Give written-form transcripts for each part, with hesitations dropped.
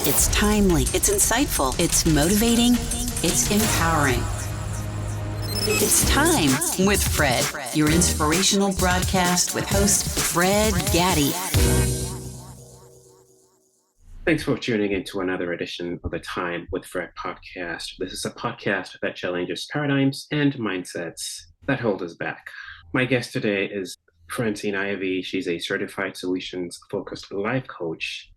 It's timely, it's insightful, it's motivating, it's empowering. It's Time with Fred, your inspirational broadcast with host Fred Gaddy. Thanks for tuning in to another edition of the Time with Fred podcast. This is a podcast that challenges paradigms and mindsets that hold us back. My guest today is Francine Ivey. She's a certified solutions-focused life coach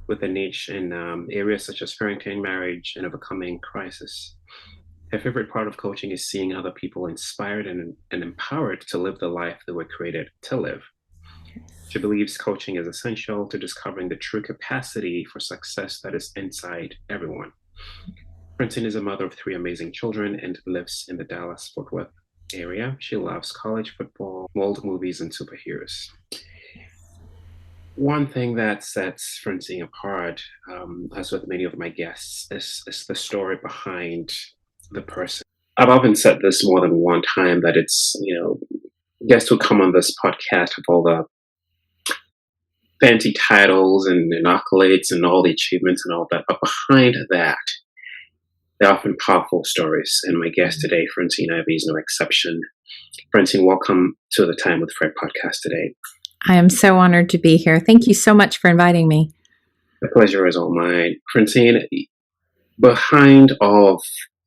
with a niche in areas such as parenting, marriage, and overcoming crisis. Her favorite part of coaching is seeing other people inspired and empowered to live the life they were created to live. She believes coaching is essential to discovering the true capacity for success that is inside everyone. Francine is a mother of 3 amazing children and lives in the Dallas-Fort Worth area. She loves college football, old movies, and superheroes. One thing that sets Francine apart, as with many of my guests, is the story behind the person. I've often said this more than one time, that it's, guests who come on this podcast have all the fancy titles and accolades and all the achievements and all that, but behind that, they're often powerful stories. And my guest today, Francine Ivey, is no exception. Francine, welcome to the Time with Fred podcast today. I am so honored to be here. Thank you so much for inviting me. The pleasure is all mine. Francine, behind all of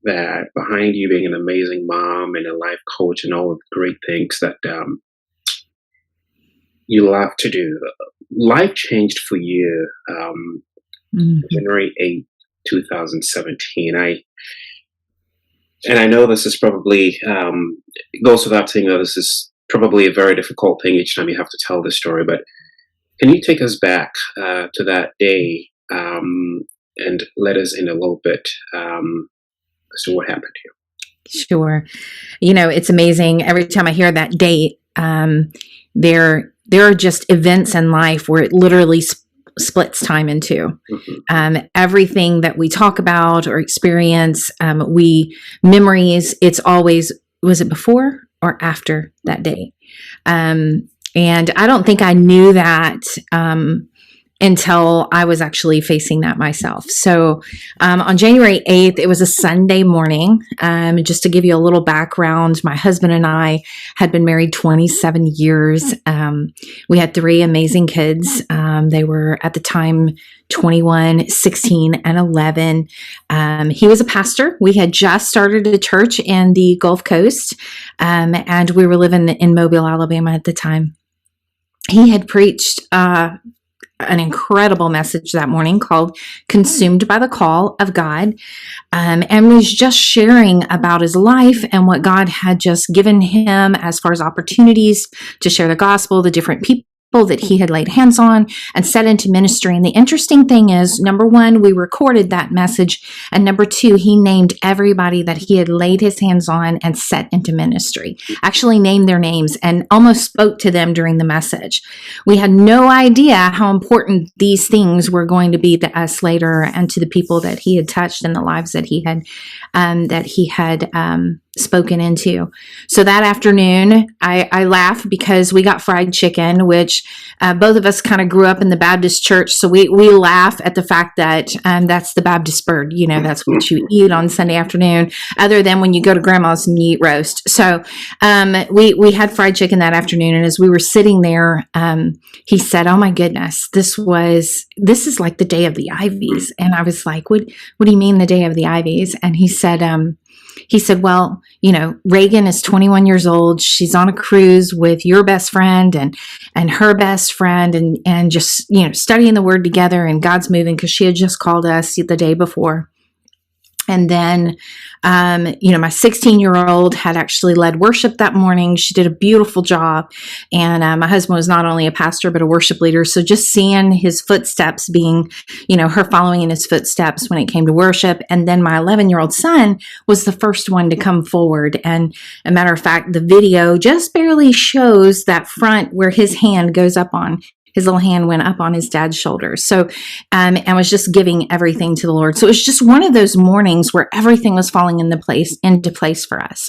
that, behind you being an amazing mom and a life coach and all of the great things that you love to do, life changed for you January 8th, 2017. I know this is probably, it goes without saying that this is probably a very difficult thing each time you have to tell this story, but can you take us back to that day and let us in a little bit as to what happened to you? Sure. It's amazing. Every time I hear that date, there are just events in life where it literally splits time in two. Everything that we talk about or experience, memories, it's always, was it before or after that date? And I don't think I knew that until I was actually facing that myself. So on January 8th, it was a Sunday morning. Just to give you a little background, my husband and I had been married 27 years. We had 3 amazing kids. They were at the time 21, 16, and 11. He was a pastor. We had just started a church in the Gulf Coast, and we were living in Mobile, Alabama at the time. He had preached an incredible message that morning called Consumed by the Call of God, and was just sharing about his life and what God had just given him as far as opportunities to share the gospel, the different people that he had laid hands on and set into ministry. And the interesting thing is, number 1, we recorded that message, and number 2, he named everybody that he had laid his hands on and set into ministry, actually named their names and almost spoke to them during the message. We had no idea how important these things were going to be to us later and to the people that he had touched in the lives that he had spoken into. So that afternoon, I laugh because we got fried chicken, which both of us kind of grew up in the Baptist church. So we laugh at the fact that that's the Baptist bird. That's what you eat on Sunday afternoon, other than when you go to grandma's and you eat roast. So we had fried chicken that afternoon. And as we were sitting there, he said, "Oh my goodness, this is like the day of the Ivies." And I was like, what do you mean the day of the Ivies? And he said, "Well, Reagan is 21 years old. She's on a cruise with your best friend and her best friend and just, studying the word together, and God's moving," because she had just called us the day before. And then, my 16-year-old had actually led worship that morning. She did a beautiful job. And my husband was not only a pastor, but a worship leader. So just seeing his footsteps being, her following in his footsteps when it came to worship. And then my 11-year-old son was the first one to come forward. And a matter of fact, the video just barely shows that front where his hand goes up on. His little hand went up on his dad's shoulder. So, and was just giving everything to the Lord. So it was just one of those mornings where everything was falling into place for us.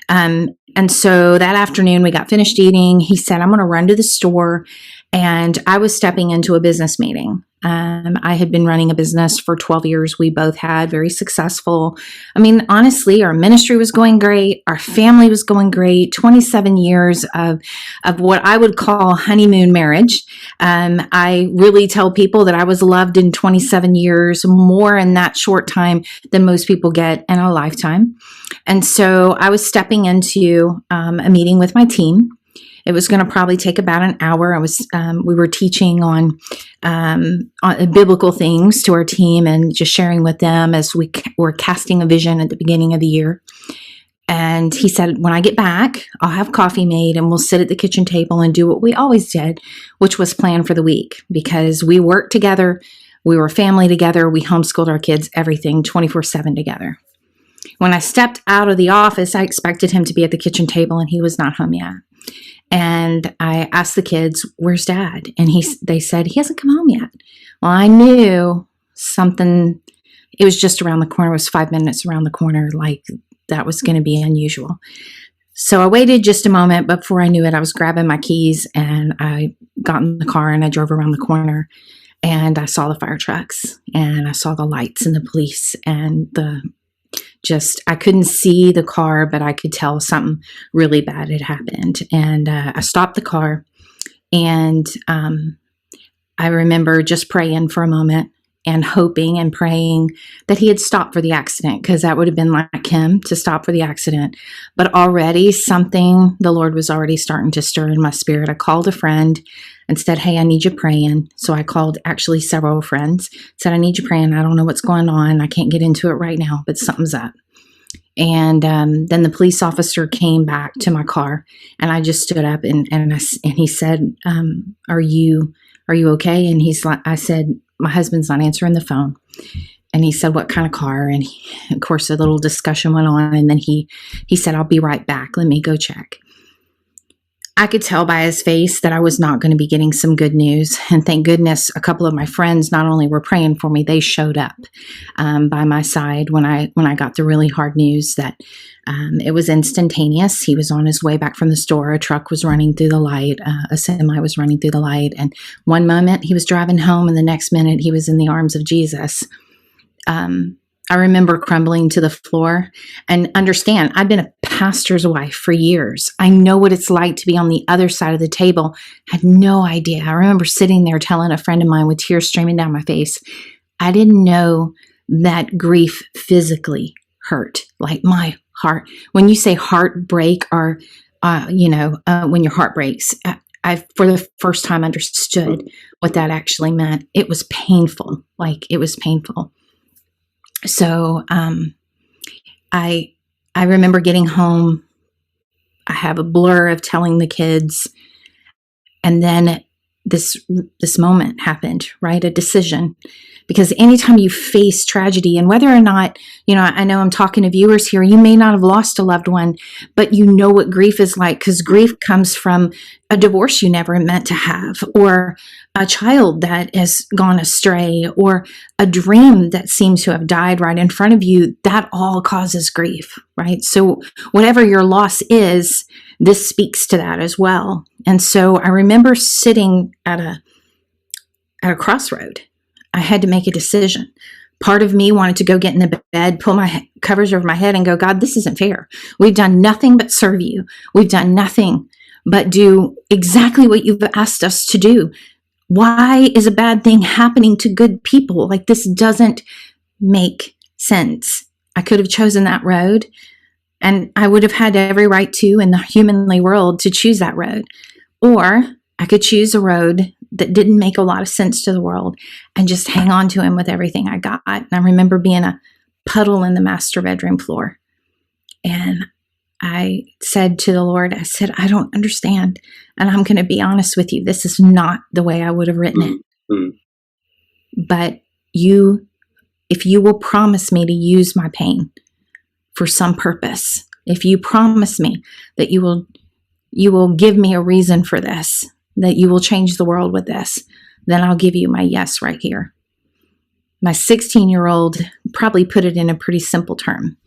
And so that afternoon we got finished eating. He said, "I'm going to run to the store And I was stepping into a business meeting. I had been running a business for 12 years. We both had very successful. I mean, honestly, our ministry was going great. Our family was going great. 27 years of what I would call honeymoon marriage. I really tell people that I was loved in 27 years, more in that short time than most people get in a lifetime. And so I was stepping into a meeting with my team. It was going to probably take about an hour. We were teaching on biblical things to our team and just sharing with them as we were casting a vision at the beginning of the year. And he said, when I get back, I'll have coffee made and we'll sit at the kitchen table and do what we always did, which was plan for the week, because we worked together. We were family together. We homeschooled our kids, everything 24/7 together. When I stepped out of the office, I expected him to be at the kitchen table and he was not home yet. And I asked the kids, where's Dad? And they said, he hasn't come home yet. Well, I knew something, it was just around the corner. It was 5 minutes around the corner. Like that was going to be unusual. So I waited just a moment, but before I knew it, I was grabbing my keys and I got in the car and I drove around the corner and I saw the fire trucks and I saw the lights and the police and I couldn't see the car, but I could tell something really bad had happened. And I stopped the car and I remember just praying for a moment and hoping and praying that he had stopped for the accident, because that would have been like him to stop for the accident. But already the Lord was already starting to stir in my spirit. I called a friend and said, hey, I need you praying. So I called actually several friends, said, I need you praying. I don't know what's going on. I can't get into it right now, but something's up. And then the police officer came back to my car and I just stood up and he said, are you okay? And I said, my husband's not answering the phone. And he said, what kind of car? And of course, a little discussion went on. And then he said, I'll be right back. Let me go check. I could tell by his face that I was not going to be getting some good news. And thank goodness a couple of my friends not only were praying for me, they showed up by my side when I got the really hard news that it was instantaneous. He was on his way back from the store. A truck was running through the light. A semi was running through the light. And one moment he was driving home and the next minute he was in the arms of Jesus. I remember crumbling to the floor. And understand, I've been a pastor's wife for years. I know what it's like to be on the other side of the table. I had no idea. I remember sitting there telling a friend of mine with tears streaming down my face, I didn't know that grief physically hurt. Like my heart. When you say heartbreak or, when your heart breaks, I for the first time understood what that actually meant. It was painful. Like it was painful. So I remember getting home. I have a blur of telling the kids, and then this moment happened, right? A decision. Because anytime you face tragedy, and whether or not, I know I'm talking to viewers here, you may not have lost a loved one, but you know what grief is like, because grief comes from a divorce you never meant to have, or a child that has gone astray, or a dream that seems to have died right in front of you. That all causes grief, right? So whatever your loss is, this speaks to that as well. And so I remember sitting at a crossroad. I had to make a decision. Part of me wanted to go get in the bed, pull my covers over my head and go, God, this isn't fair. We've done nothing but serve you. We've done nothing but do exactly what you've asked us to do. Why is a bad thing happening to good people? Like, this doesn't make sense. I could have chosen that road, and I would have had every right to, in the humanly world, to choose that road. Or I could choose a road that didn't make a lot of sense to the world and just hang on to him with everything I got. And I remember being a puddle in the master bedroom floor. And I said to the Lord, I said, I don't understand. And I'm going to be honest with you. This is not the way I would have written it. Mm-hmm. But if you will promise me to use my pain for some purpose, if you promise me that you will give me a reason for this, that you will change the world with this, then I'll give you my yes right here. My 16-year-old probably put it in a pretty simple term.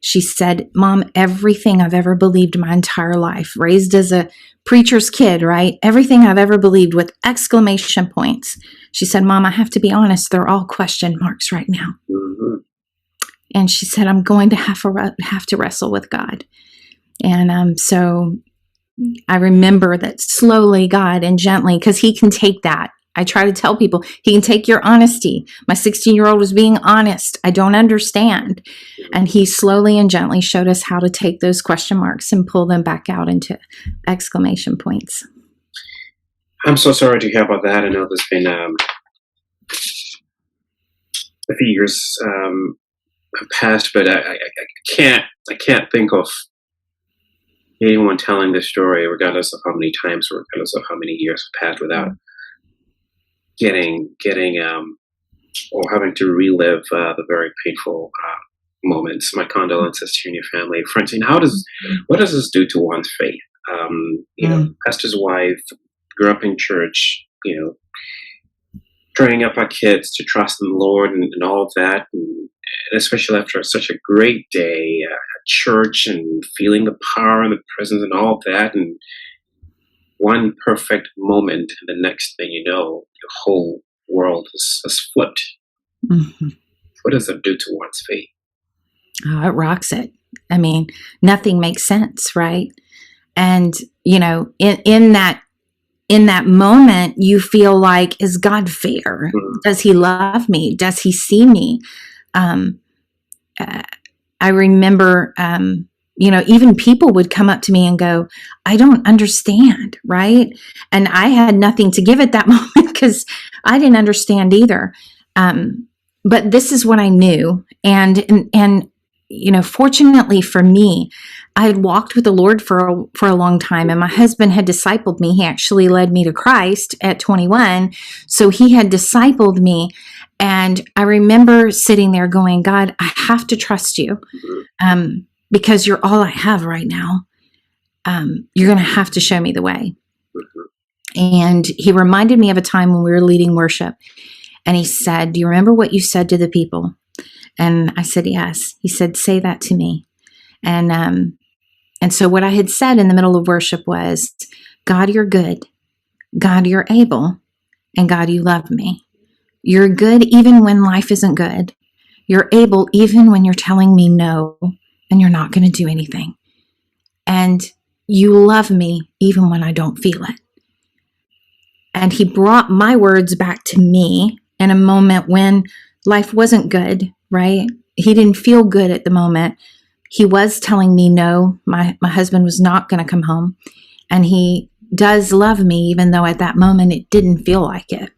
She said, Mom, everything I've ever believed my entire life, raised as a preacher's kid, right? Everything I've ever believed with exclamation points. She said, Mom, I have to be honest, they're all question marks right now. Mm-hmm. And she said, I'm going to have to wrestle with God. And so I remember that slowly, God, and gently, because he can take that. I try to tell people, he can take your honesty. My 16-year-old was being honest. I don't understand. And he slowly and gently showed us how to take those question marks and pull them back out into exclamation points. I'm so sorry to hear about that. I know there's been a few years past, but I can't think of anyone telling this story, regardless of how many times or regardless of how many years have passed, without getting or having to relive the very painful moments. My condolences to you and your family. Francine, what does this do to one's faith? Pastor's wife, grew up in church, training up our kids to trust in the Lord and all of that, and especially after such a great day at church and feeling the power and the presence and all of that, and one perfect moment, and the next thing you know, your whole world has flipped. Mm-hmm. What does that do to one's faith? Oh, it rocks it. I mean, nothing makes sense, right? And, in that moment, you feel like, is God fair? Mm-hmm. Does he love me? Does he see me? I remember, even people would come up to me and go, I don't understand, right? And I had nothing to give at that moment because I didn't understand either. But this is what I knew. And fortunately for me, I had walked with the Lord for a long time, and my husband had discipled me. He actually led me to Christ at 21. So he had discipled me. And I remember sitting there going, God, I have to trust you because you're all I have right now. You're going to have to show me the way. And he reminded me of a time when we were leading worship. And he said, do you remember what you said to the people? And I said, yes. He said, say that to me. And so what I had said in the middle of worship was, God, you're good. God, you're able. And God, you love me. You're good even when life isn't good. You're able even when you're telling me no and you're not going to do anything. And you love me even when I don't feel it. And he brought my words back to me in a moment when life wasn't good, right? He didn't feel good at the moment. He was telling me no, my husband was not going to come home. And he does love me, even though at that moment it didn't feel like it.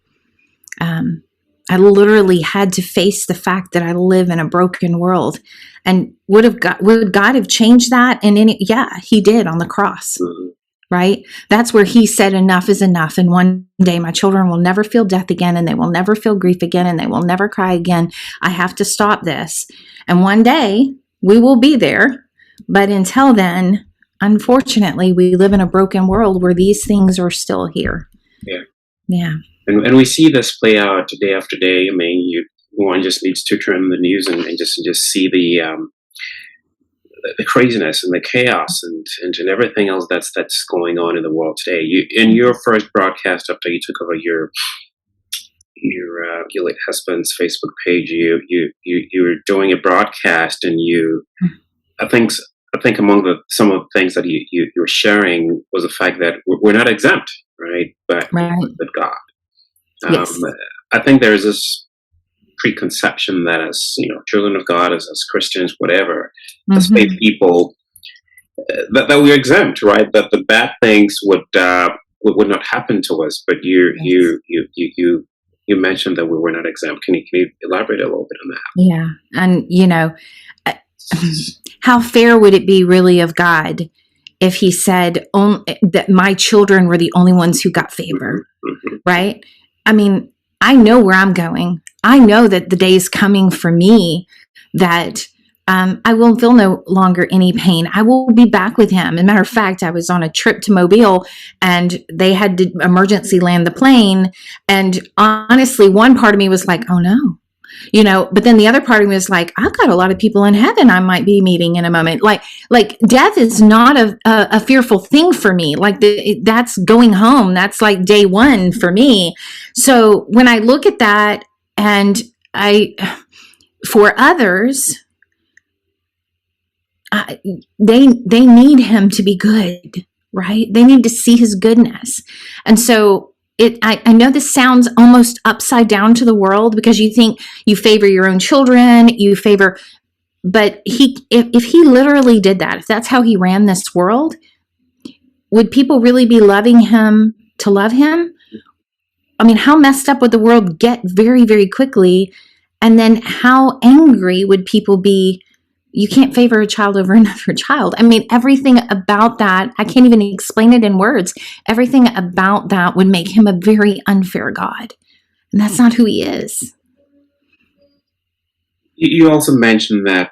I literally had to face the fact that I live in a broken world. And would God have changed that? Yeah, he did on the cross, right? That's where he said enough is enough. And one day my children will never feel death again, and they will never feel grief again, and they will never cry again. I have to stop this. And one day we will be there. But until then, unfortunately, we live in a broken world where these things are still here. Yeah. And we see this play out day after day. I mean, one just needs to turn the news and just see the craziness and the chaos and everything else that's going on in the world today. In your first broadcast after you took over your late husband's Facebook page, you were doing a broadcast, and I think among some of the things that you were sharing was the fact that we're not exempt, right? But God. Yes. I think there's this preconception that as children of God, as Christians, whatever, as faith people, that we're exempt, right? That the bad things would not happen to us. But you mentioned that we were not exempt. Can you elaborate a little bit on that? Yeah, and how fair would it be really of God if he said that my children were the only ones who got favor, right? I mean, I know where I'm going. I know that the day is coming for me that I will feel no longer any pain. I will be back with him. As a matter of fact, I was on a trip to Mobile, and they had to emergency land the plane. And honestly, one part of me was like, oh no, But then the other part of me was like, I've got a lot of people in heaven I might be meeting in a moment. Like death is not a fearful thing for me. Like that's going home. That's like day one for me. So when I look at that, and for others, they need him to be good, right? They need to see his goodness. And so I know this sounds almost upside down to the world, because you think you favor your own children, but if he literally did that, if that's how he ran this world, would people really be loving him to love him? I mean, how messed up would the world get very, very quickly? And then how angry would people be? You can't favor a child over another child. I mean, everything about that, I can't even explain it in words. Everything about that would make him a very unfair God. And that's not who he is. You also mentioned that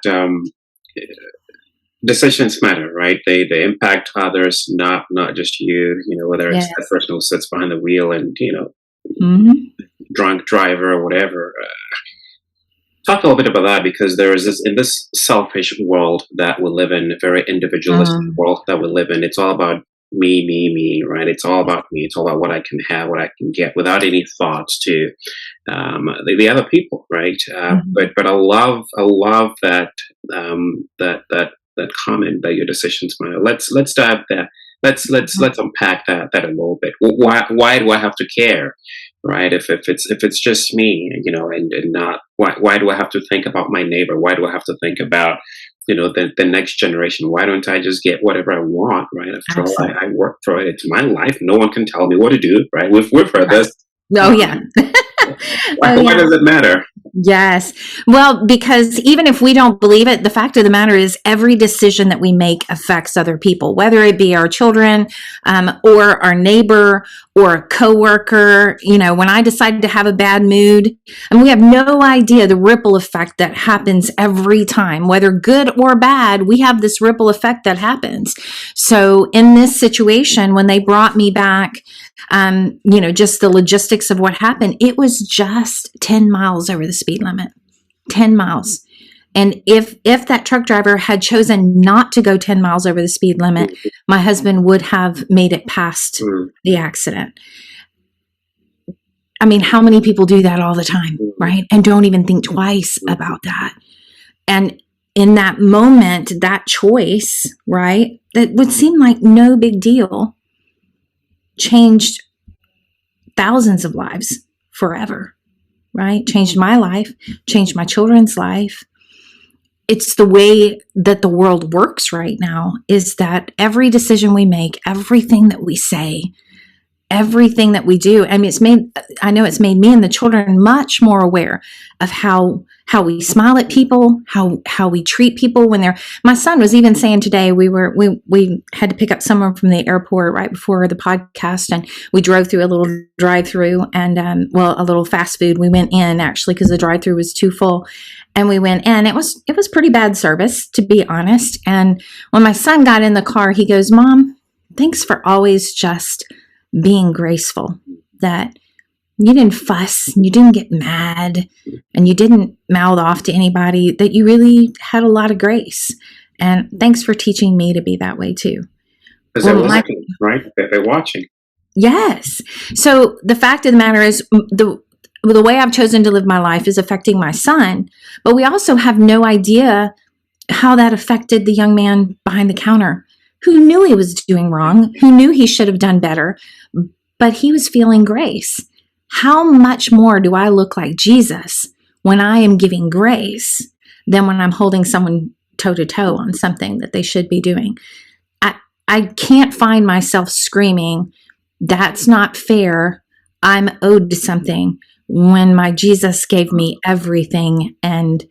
decisions matter, right? They impact others, not just you. Whether it's the person who sits behind the wheel and drunk driver or whatever. Talk a little bit about that, because there is in this selfish world that we live in, a very individualistic world that we live in. It's all about me, right? It's all about me. It's all about what I can have, what I can get, without any thoughts to the other people, right? But I love that that comment that your decisions matter. Let's dive there. Let's unpack that a little bit. Why do I have to care? Right? If it's just me, and not why do I have to think about my neighbor? Why do I have to think about the next generation? Why don't I just get whatever I want? Right? After all, I work for it. It's my life. No one can tell me what to do. Right? We've heard this. Oh yeah. Why does it matter? Yes. Well, because even if we don't believe it, the fact of the matter is every decision that we make affects other people, whether it be our children, or our neighbor, or a coworker. When I decide to have a bad mood, and we have no idea the ripple effect that happens every time, whether good or bad, we have this ripple effect that happens. So in this situation, when they brought me back, just the logistics of what happened, it was just 10 miles over the speed limit, 10 miles. And if that truck driver had chosen not to go 10 miles over the speed limit, my husband would have made it past the accident. I mean, how many people do that all the time, right? And don't even think twice about that. And in that moment, that choice, right, that would seem like no big deal, changed thousands of lives forever, right? Changed my life, changed my children's life. It's the way that the world works right now, is that every decision we make, everything that we say, everything that we do, I mean, I know it's made me and the children much more aware of how we smile at people, how we treat people when my son was even saying today, we had to pick up someone from the airport right before the podcast, and we drove through a little drive-through and, a little fast food. We went in actually because the drive-through was too full, and we went in. It was pretty bad service, to be honest. And when my son got in the car, he goes, "Mom, thanks for always just being graceful, that you didn't fuss, and you didn't get mad, and you didn't mouth off to anybody, that you really had a lot of grace. And thanks for teaching me to be that way too." Because they're listening, right? They're watching. Yes. So the fact of the matter is, the way I've chosen to live my life is affecting my son, but we also have no idea how that affected the young man behind the counter, who knew he was doing wrong, who knew he should have done better, but he was feeling grace. How much more do I look like Jesus when I am giving grace than when I'm holding someone toe to toe on something that they should be doing? I can't find myself screaming, "That's not fair. I'm owed something," when my Jesus gave me everything. And,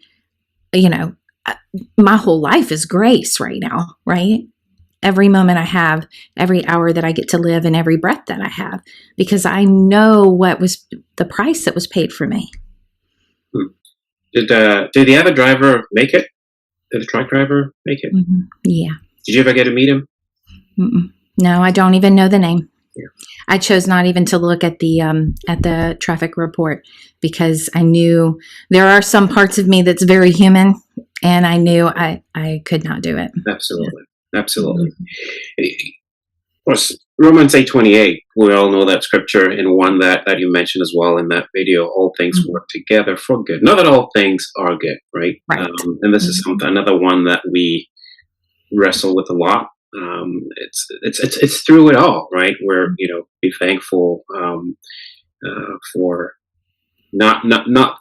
my whole life is grace right now, right? Every moment I have, every hour that I get to live, and every breath that I have, because I know what was the price that was paid for me. Did the other driver make it? Did the truck driver make it? Mm-hmm. Yeah. Did you ever get to meet him? Mm-mm. No, I don't even know the name. I chose not even to look at the traffic report because I knew there are some parts of me that's very human, and I knew I could not do it. Absolutely. Absolutely. Of course, Romans 8:28, we all know that scripture, and one that you mentioned as well in that video, all things work together for good. Not that all things are good, right? Right. And this is another one that we wrestle with a lot. It's through it all, right? Where, be thankful for not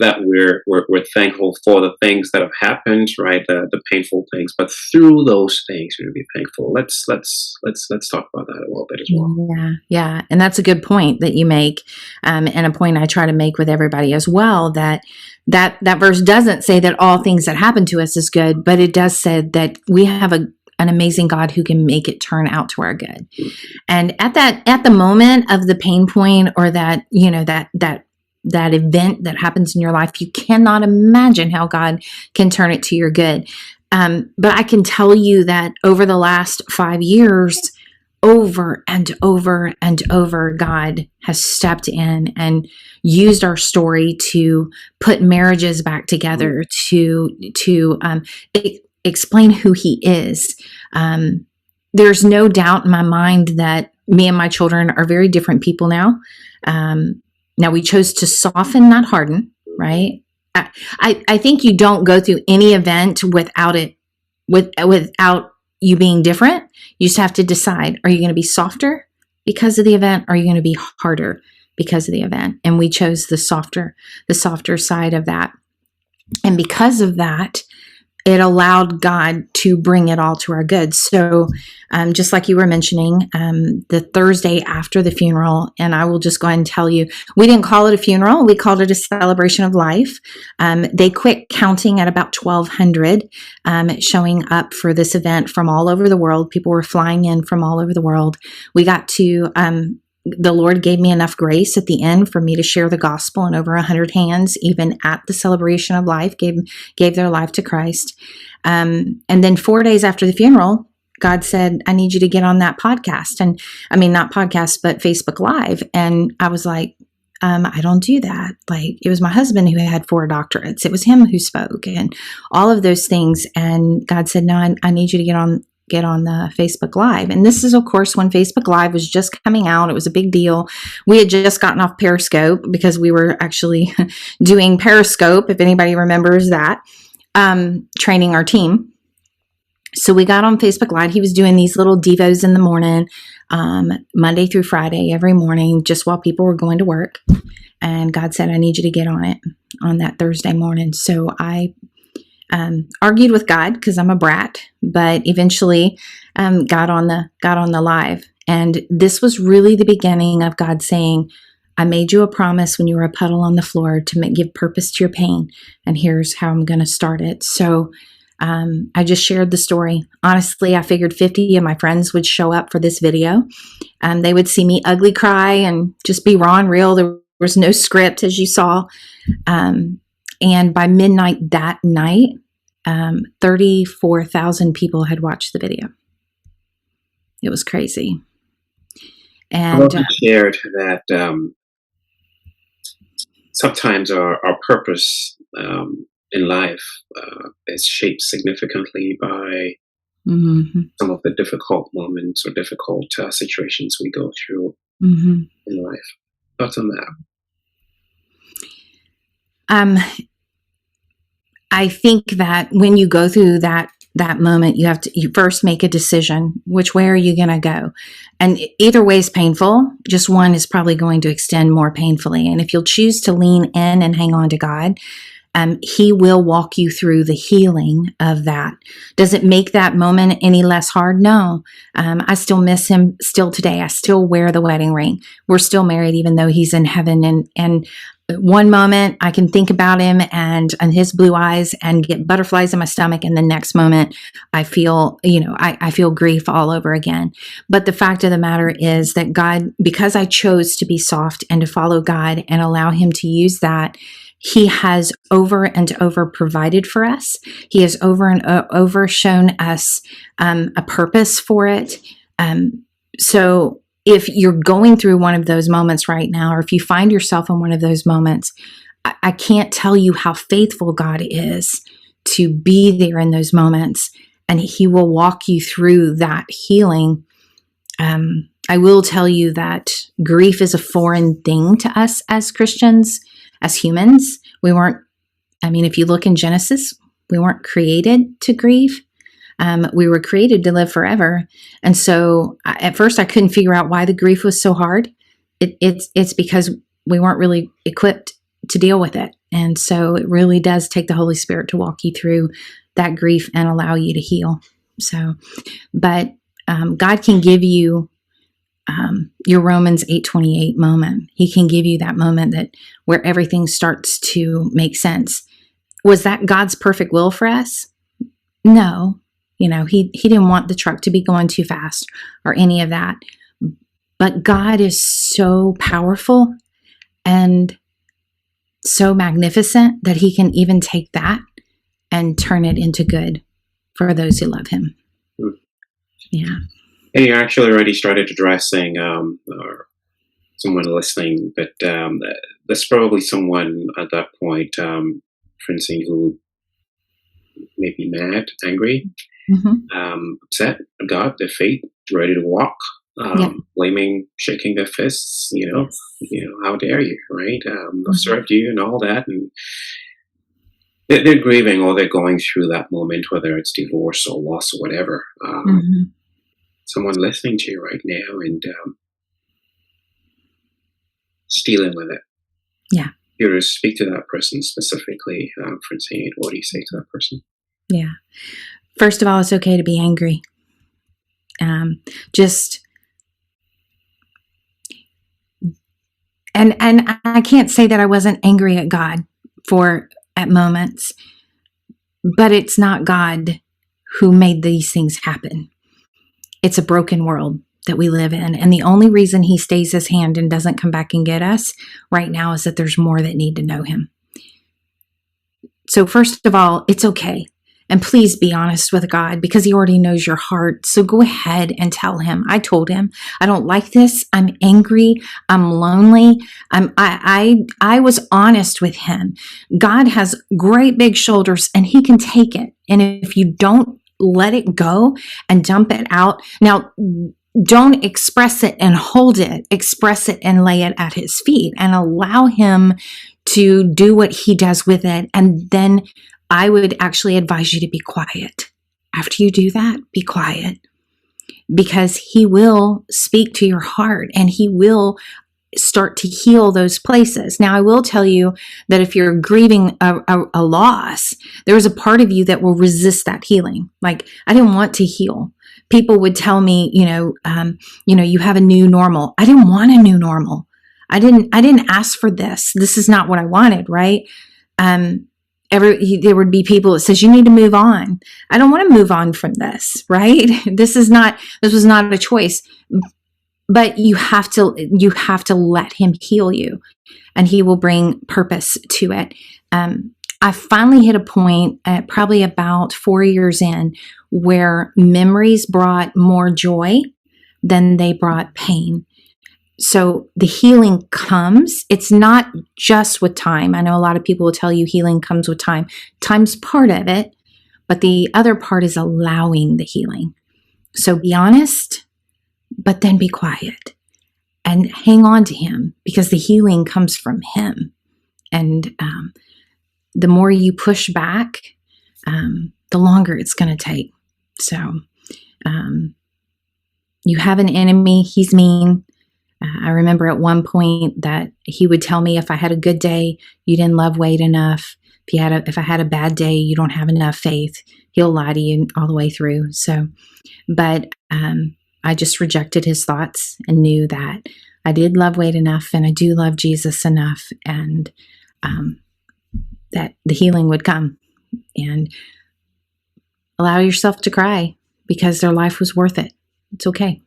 that we're thankful for the things that have happened, right? The painful things, but through those things, be thankful. Let's talk about that a little bit as well. Yeah, and that's a good point that you make, and a point I try to make with everybody as well. That verse doesn't say that all things that happen to us is good, but it does say that we have an amazing God who can make it turn out to our good. And at the moment of the pain point, or that that event that happens in your life, you cannot imagine how God can turn it to your good. But I can tell you that over the last 5 years, over and over and over, God has stepped in and used our story to put marriages back together, to explain who He is. There's no doubt in my mind that me and my children are very different people now. Now, we chose to soften, not harden, right? I think you don't go through any event without you being different. You just have to decide, are you going to be softer because of the event? Or are you going to be harder because of the event? And we chose the softer side of that. And because of that, it allowed God to bring it all to our good. So just like you were mentioning, the Thursday after the funeral, and I will just go ahead and tell you, we didn't call it a funeral. We called it a celebration of life. They quit counting at about 1,200 showing up for this event from all over the world. People were flying in from all over the world. We got to... the Lord gave me enough grace at the end for me to share the gospel, and over 100 hands, even at the celebration of life, gave their life to Christ. And then 4 days after the funeral, God said, I need you to get on that podcast. And I mean, not podcast, but Facebook Live. And I was like, I don't do that. Like, it was my husband who had 4 doctorates. It was him who spoke and all of those things. And God said, no, I need you to get on the Facebook Live. And this is, of course, when Facebook Live was just coming out. It was a big deal. We had just gotten off Periscope because we were actually doing Periscope, if anybody remembers that, training our team. So we got on Facebook Live. He was doing these little devos in the morning, Monday through Friday, every morning, just while people were going to work. And God said, I need you to get on it on that Thursday morning. So I argued with God because I'm a brat, but eventually got on the live. And this was really the beginning of God saying, I made you a promise when you were a puddle on the floor to give purpose to your pain. And here's how I'm going to start it. So I just shared the story. Honestly, I figured 50 of my friends would show up for this video. They would see me ugly cry and just be raw and real. There was no script, as you saw. And by midnight that night, 34,000 people had watched the video. It was crazy. And you shared that sometimes our purpose in life is shaped significantly by some of the difficult moments or difficult situations we go through in life. Thoughts on that? I think that when you go through that moment, you first make a decision. Which way are you going to go? And either way is painful. Just one is probably going to extend more painfully. And if you'll choose to lean in and hang on to God, He will walk you through the healing of that. Does it make that moment any less hard? No. I still miss him still today. I still wear the wedding ring. We're still married, even though he's in heaven. And one moment I can think about him and his blue eyes and get butterflies in my stomach. And the next moment I feel, I feel grief all over again. But the fact of the matter is that God, because I chose to be soft and to follow God and allow Him to use that, He has over and over provided for us. He has over and over shown us a purpose for it. So if you're going through one of those moments right now, or if you find yourself in one of those moments, I can't tell you how faithful God is to be there in those moments, and he will walk you through that healing. I will tell you that grief is a foreign thing to us as Christians, as humans. If you look in Genesis, we weren't created to grieve. We were created to live forever. And so at first I couldn't figure out why the grief was so hard. It's because we weren't really equipped to deal with it. And so it really does take the Holy Spirit to walk you through that grief and allow you to heal. But God can give you your Romans 8:28 moment. He can give you that moment where everything starts to make sense. Was that God's perfect will for us? No. He didn't want the truck to be going too fast or any of that. But God is so powerful and so magnificent that he can even take that and turn it into good for those who love him. Yeah. And you actually already started addressing, or someone listening, but there's probably someone at that point, Francine, who may be mad, angry, upset, God, their faith, ready to walk, blaming, shaking their fists, how dare you, right? I've served you and all that. And they're grieving, or they're going through that moment, whether it's divorce or loss or whatever. Someone listening to you right now and just dealing with it. Yeah. You speak to that person specifically, Francine. What do you say to that person? Yeah. First of all, it's okay to be angry. And I can't say that I wasn't angry at God at moments, but it's not God who made these things happen. It's a broken world that we live in. And the only reason he stays his hand and doesn't come back and get us right now is that there's more that need to know him. So first of all, it's okay. And please be honest with God, because he already knows your heart. So go ahead and tell him. I told him, I don't like this. I'm angry. I'm lonely. I was honest with him. God has great big shoulders and he can take it. And if you don't let it go and dump it out, now don't express it and hold it, express it and lay it at his feet and allow him to do what he does with it. And then I would actually advise you to be quiet. After you do that, be quiet, because he will speak to your heart and he will start to heal those places. Now, I will tell you that if you're grieving a loss, there's a part of you that will resist that healing. Like, I didn't want to heal. People would tell me, you have a new normal. I didn't want a new normal. I didn't ask for this. This is not what I wanted, right? There would be people that says, you need to move on. I don't want to move on from this, right? This was not a choice, but you have to let him heal you and he will bring purpose to it. I finally hit a point at probably about 4 years in where memories brought more joy than they brought pain. So the healing comes. It's not just with time. I know a lot of people will tell you healing comes with time. Time's part of it, but the other part is allowing the healing. So be honest, but then be quiet and hang on to him, because the healing comes from him. And the more you push back, the longer it's going to take. So you have an enemy. He's mean. I remember at one point that he would tell me, if I had a good day, you didn't love Wade enough. If I had a bad day, you don't have enough faith. He'll lie to you all the way through. But I just rejected his thoughts and knew that I did love Wade enough and I do love Jesus enough, and that the healing would come. And allow yourself to cry, because their life was worth it. It's okay.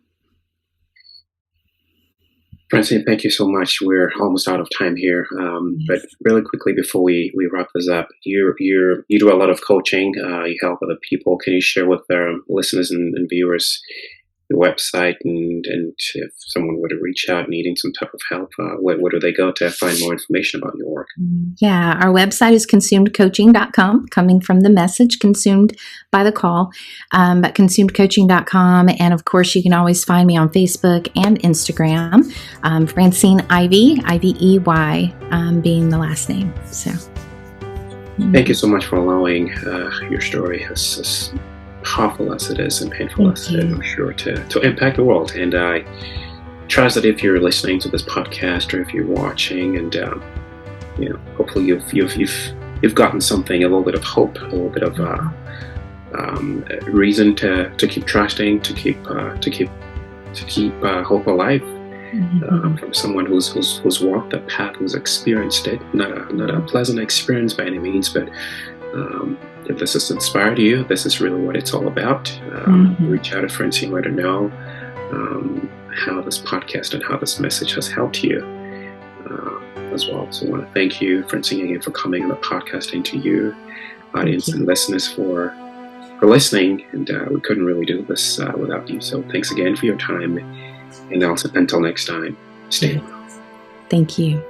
Francine, thank you so much. We're almost out of time here, but really quickly before we wrap this up, you do a lot of coaching. You help other people. Can you share with our listeners and viewers website, and if someone were to reach out needing some type of help, where do they go to find more information about your work? Yeah, our website is consumedcoaching.com, coming from the message, consumed by the call, but consumedcoaching.com. And of course, you can always find me on Facebook and Instagram, Francine Ivey, Ivey, being the last name. So, Thank you so much for allowing your story, as powerful as it is and painful as it is, I'm sure, to impact the world. And I trust that if you're listening to this podcast or if you're watching, and hopefully you've gotten something, a little bit of hope, a little bit of reason to keep trusting, to keep hope alive. From someone who's walked that path, who's experienced it, not a pleasant experience by any means, but if this has inspired you, this is really what it's all about. Reach out to Francine, let her know how this podcast and how this message has helped you as well. So I want to thank you, Francine, again for coming on the podcast, and to you, audience and listeners, for listening. And we couldn't really do this without you. So thanks again for your time. And also, until next time, stay well. Thank you.